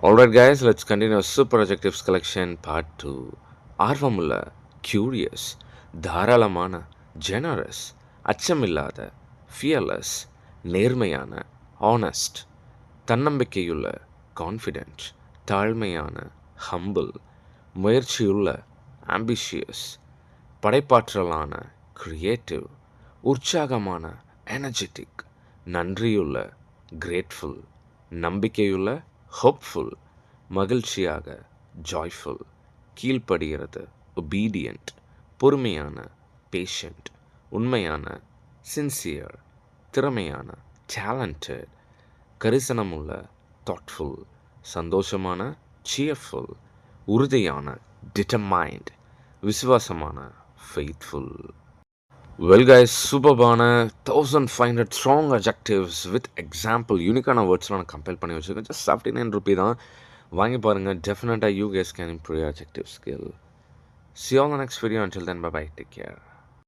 Alright, guys, let's continue Super Adjectives Collection Part 2. ஆர்வமுள்ள, curious, தாராளமான, generous, அச்சமில்லாத, fearless, நேர்மையான, honest, தன்னம்பிக்கையுள்ள, confident, தாழ்மையான, humble, முயற்சியுள்ள, ambitious, படைப்பாற்றலான, creative, உற்சாகமான, energetic, நன்றியுள்ள, grateful, நம்பிக்கையுள்ள, hopeful, மகிழ்ச்சியாக, joyful, கீழ்ப்படுகிறது, obedient, பொறுமையான, patient, உண்மையான, sincere, திறமையான, talented, கரிசனமுள்ள, thoughtful, சந்தோஷமான, cheerful, உறுதியான, determined, விசுவாசமான, faithful. Well, guys, சூப்பர்பான 1500 strong adjectives with example யூனிக்கான வேர்ட்ஸ்லாம் நான் கம்பேர் பண்ணி வச்சுருக்கேன். ஜஸ்ட் 79 தான். வாங்கி பாருங்கள். டெஃபினட்டாக you guys can improve your adjective skill. See you on the next video. Until then, bye bye. Take care.